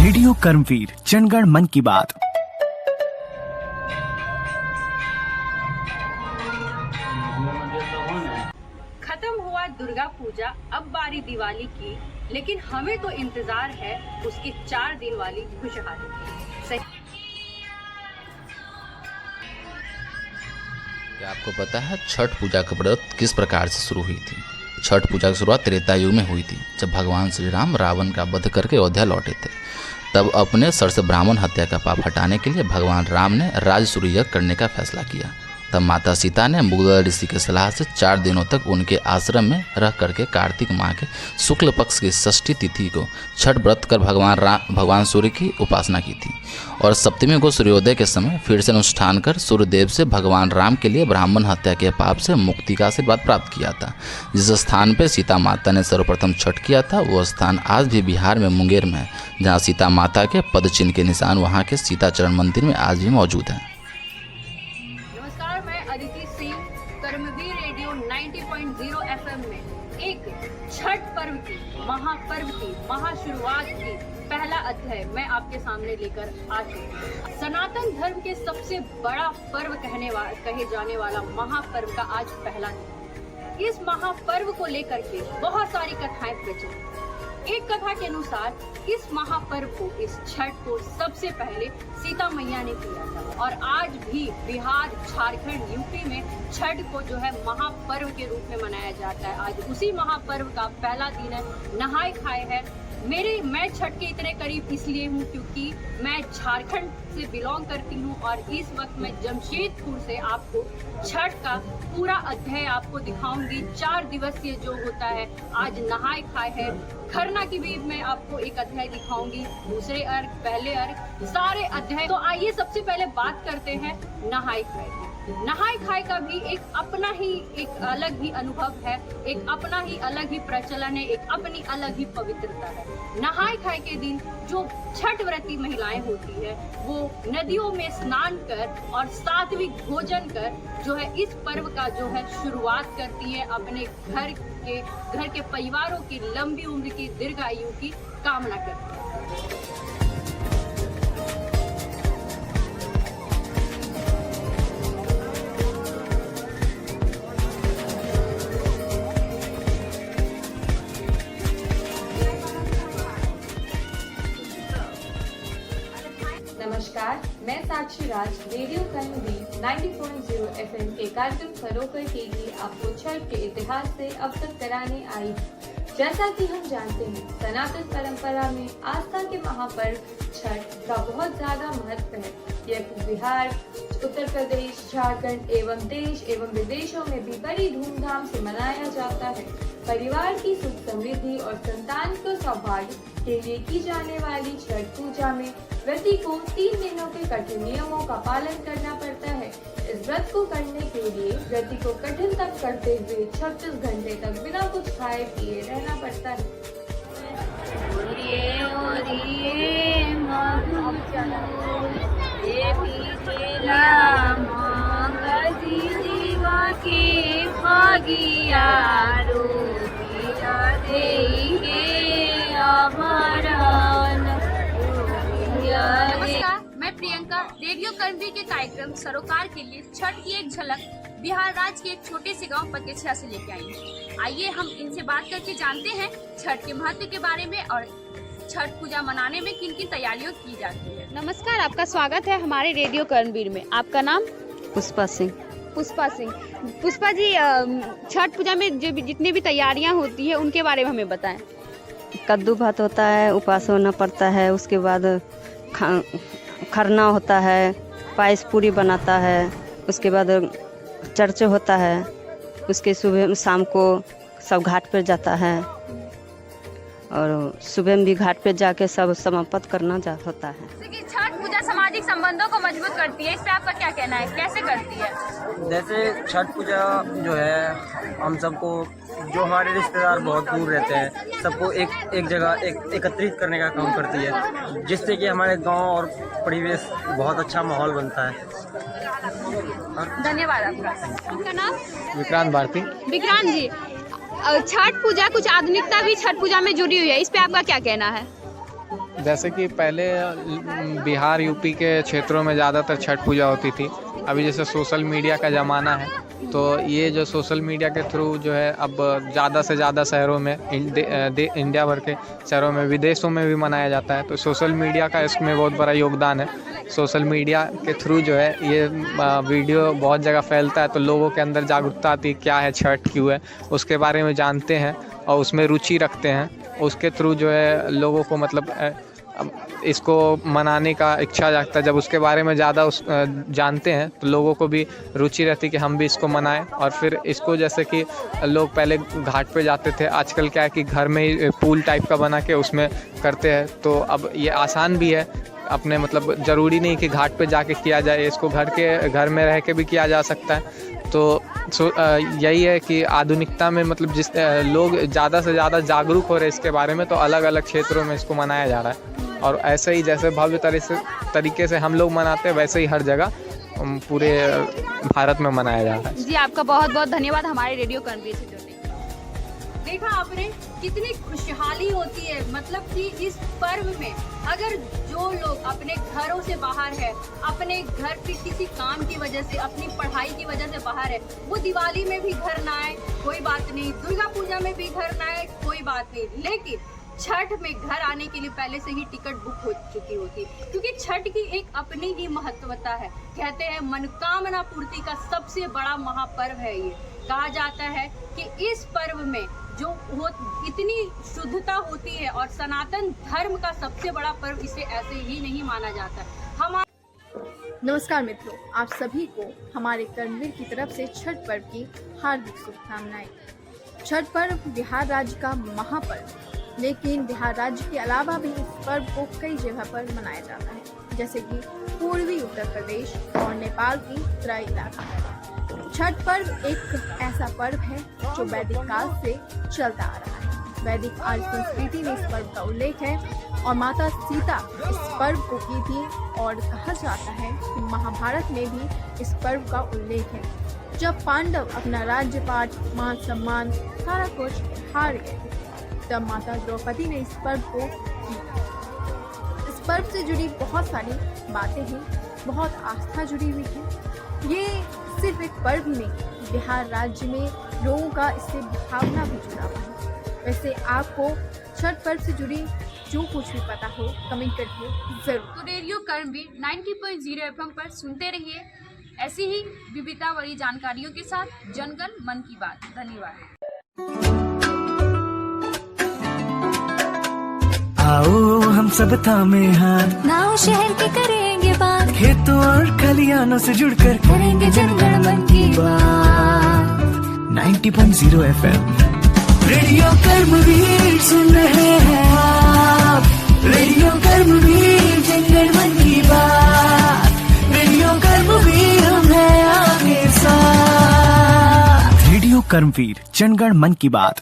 Radio कर्मवीर जनगण मन की बात। खत्म हुआ दुर्गा पूजा, अब बारी दिवाली की, लेकिन हमें तो इंतजार है उसकी 4 दिन वाली खुशहाली की। क्या आपको पता है छठ पूजा का व्रत किस प्रकार से शुरू हुई थी? छठ पूजा की शुरुआत त्रेता युग में हुई थी, जब भगवान श्री राम रावण का वध करके अयोध्या लौटे थे। तब अपने सर से ब्राह्मण हत्या का पाप हटाने के लिए भगवान राम ने राजसूय यज्ञ करने का फैसला किया। तब माता सीता ने मुगल ऋषि की सलाह से 4 दिनों तक उनके आश्रम में रह करके कार्तिक माह के शुक्ल पक्ष की षष्ठी तिथि को छठ व्रत कर भगवान सूर्य की उपासना की थी और सप्तमी को सूर्योदय के समय फिर से अनुष्ठान कर सूर्यदेव से भगवान राम के लिए ब्राह्मण हत्या के पाप से मुक्ति का आशीर्वाद प्राप्त किया था। जिस स्थान पर सीता माता ने सर्वप्रथम छठ किया था वह स्थान आज भी बिहार में मुंगेर में है, जहाँ सीता माता के पद चिन्ह के निशान वहाँ के सीताचरण मंदिर में आज भी मौजूद हैं। कर्मवीर रेडियो 90.0 FM में एक छठ पर्व की, महापर्व की, महाशुरुआत की पहला अध्याय मैं आपके सामने लेकर आ चुकी हूँ। सनातन धर्म के सबसे बड़ा पर्व कहे जाने वाला महापर्व का आज पहला दिन। इस महापर्व को लेकर के बहुत सारी कथाएं प्रचलित। एक कथा के अनुसार इस महापर्व को, इस छठ को सबसे पहले सीता मैया ने किया था और आज भी बिहार, झारखंड, यूपी में छठ को जो है महापर्व के रूप में मनाया जाता है। आज उसी महापर्व का पहला दिन है, नहाए खाए है। मैं छठ के इतने करीब इसलिए हूँ क्योंकि मैं झारखंड से बिलोंग करती हूँ और इस वक्त मैं जमशेदपुर से आपको छठ का पूरा अध्याय आपको दिखाऊंगी। 4 दिवसीय जो होता है, आज नहाए खाए है। खरना की भी मैं आपको एक अध्याय दिखाऊंगी, दूसरे अर्घ, पहले अर्घ, सारे अध्याय। तो आइए सबसे पहले बात करते हैं नहाए खाए की। नहाए खाए का भी एक अपना ही एक अलग ही अनुभव है, एक अपना ही अलग ही प्रचलन है, एक अपनी अलग ही पवित्रता है। नहाए खाए के दिन जो छठ व्रती महिलाएं होती है वो नदियों में स्नान कर और सात्विक भोजन कर जो है इस पर्व का जो है शुरुआत करती है, अपने घर के परिवारों की लंबी उम्र की, दीर्घायु की कामना करती है। नमस्कार, मैं साक्षी राज रेडियो कर्मवीर 90.0 FM के कार्यक्रम सरोकर के लिए आपको छठ के इतिहास से अवगत कराने आई। जैसा कि हम जानते हैं, सनातन परंपरा में आस्था के महापर्व छठ का बहुत ज्यादा महत्व है। यह बिहार, उत्तर प्रदेश, झारखंड एवं देश एवं विदेशों में भी बड़ी धूमधाम से मनाया जाता है। परिवार की सुख समृद्धि और संतान को सौभाग्य के लिए की जाने वाली छठ पूजा में व्रती को 3 दिनों के कठिन नियमों का पालन करना पड़ता है। इस व्रत को करने के लिए व्रती को कठिन तप करते हुए 36 घंटे तक बिना कुछ खाए पिए रहना पड़ता है। नमस्कार, मैं प्रियंका रेडियो कर्मवीर के कार्यक्रम सरोकार के लिए छठ की एक झलक बिहार राज्य के एक छोटे से गांव पतेछिया से लेके आई हूँ। आइए हम इनसे बात करके जानते हैं छठ के महत्व के बारे में और छठ पूजा मनाने में किन किन तैयारियों की जाती है। नमस्कार, आपका स्वागत है हमारे रेडियो कर्मवीर में। आपका नाम? पुष्पा सिंह। पुष्पा सिंह। पुष्पा जी, छठ पूजा में जो जितनी भी तैयारियां होती है उनके बारे में हमें बताएं। कद्दू भात होता है, उपवास होना पड़ता है, उसके बाद खरना होता है, पायस पूरी बनाता है, उसके बाद चर्च होता है, उसके सुबह शाम को सब घाट पर जाता है और सुबह में भी घाट पे जाके सब समाप्त करना होता है। छठ पूजा सामाजिक संबंधों को मजबूत करती है, इस पे आपका क्या कहना है, कैसे करती है? जैसे छठ पूजा जो है हम सबको, जो हमारे रिश्तेदार बहुत दूर रहते हैं, सबको एक जगह एकत्रित करने का काम करती है, जिससे कि हमारे गांव और परिवेश बहुत अच्छा माहौल बनता है। धन्यवाद आपका नाम? विक्रांत भारती। विक्रांत जी, छठ पूजा कुछ आधुनिकता भी छठ पूजा में जुड़ी हुई है, इस पे आपका क्या कहना है? जैसे कि पहले बिहार यूपी के क्षेत्रों में ज़्यादातर छठ पूजा होती थी। अभी जैसे सोशल मीडिया का ज़माना है, तो ये जो सोशल मीडिया के थ्रू जो है अब ज़्यादा से ज़्यादा शहरों में इंडिया भर के शहरों में, विदेशों में भी मनाया जाता है। तो सोशल मीडिया का इसमें बहुत बड़ा योगदान है। सोशल मीडिया के थ्रू जो है ये वीडियो बहुत जगह फैलता है, तो लोगों के अंदर जागरूकता आती है, क्या है छठ, क्यों है, उसके बारे में जानते हैं और उसमें रुचि रखते हैं। उसके थ्रू जो है लोगों को मतलब इसको मनाने का इच्छा जागता है। जब उसके बारे में ज़्यादा जानते हैं तो लोगों को भी रुचि रहती है कि हम भी इसको मनाएं। और फिर इसको जैसे कि लोग पहले घाट पे जाते थे, आजकल क्या है कि घर में ही पूल टाइप का बना के उसमें करते हैं। तो अब ये आसान भी है, अपने मतलब ज़रूरी नहीं कि घाट पे जाके किया जाए, इसको घर में रह के भी किया जा सकता है। तो यही है कि आधुनिकता में मतलब जिस लोग ज़्यादा से ज़्यादा जागरूक हो रहे हैं इसके बारे में, तो अलग अलग क्षेत्रों में इसको मनाया जा रहा है। और ऐसे ही जैसे भव्य तरीके से हम लोग मनाते हैं, वैसे ही हर जगह पूरे भारत में मनाया जा रहा है। जी, आपका बहुत बहुत धन्यवाद हमारे रेडियो कर्णवीर से जुड़ने के लिए। देखा आपने कितनी खुशहाली होती है, मतलब कि इस पर्व में अगर जो लोग अपने घरों से बाहर है, अपने घर के किसी काम की वजह से, अपनी पढ़ाई की वजह से बाहर है, वो दिवाली में भी घर ना आए कोई बात नहीं, दुर्गा पूजा में भी घर ना आए कोई बात नहीं, लेकिन छठ में घर आने के लिए पहले से ही टिकट बुक हो चुकी होती है, क्योंकि छठ की एक अपनी ही महत्वता है। कहते हैं मनोकामना पूर्ति का सबसे बड़ा महापर्व है ये। कहा जाता है कि इस पर्व में जो इतनी शुद्धता होती है और सनातन धर्म का सबसे बड़ा पर्व, इसे ऐसे ही नहीं माना जाता। नमस्कार मित्रों, आप सभी को हमारे कर्णवीर की तरफ से छठ पर्व की हार्दिक शुभकामनाएं। छठ पर्व बिहार राज्य का महापर्व, लेकिन बिहार राज्य के अलावा भी इस पर्व को कई जगह पर मनाया जाता है, जैसे कि पूर्वी उत्तर प्रदेश और नेपाल की तराई इलाका है। छठ पर्व एक ऐसा पर्व है जो वैदिक काल से चलता आ रहा है। वैदिक आर्य संस्कृति में इस पर्व का उल्लेख है और माता सीता इस पर्व को की थी, और कहा जाता है कि महाभारत में भी इस पर्व का उल्लेख है। जब पांडव अपना राज्यपाट, मान सम्मान सारा कुछ हार गए थे, तब माता द्रौपदी ने इस पर्व को की। इस पर्व से जुड़ी बहुत सारी बातें हैं, बहुत आस्था जुड़ी हुई है। ये सिर्फ एक पर्व नहीं, बिहार राज्य में लोगों का इससे भावना भी जुड़ा हुआ है। वैसे आपको छठ पर्व से जुड़ी जो कुछ भी पता हो कमेंट करके जरूर। तो रेडियो कर्णवीर 90.0 FM पर सुनते रहिए ऐसी ही विविधता वाली जानकारियों के साथ जनगण मन की बात। धन्यवाद। आओ हम सब थामे हाथ, नाव शहर के करेंगे बात, खेतों और खलियानों से जुड़कर करेंगे जनगण मन की बात। 90.0 FM रेडियो कर्मवीर सुन रहे हैं आप, रेडियो कर्मवीर जनगण मन की बात, रेडियो कर्मवीर हम हैं आपके साथ। रेडियो कर्मवीर जनगण मन की बात।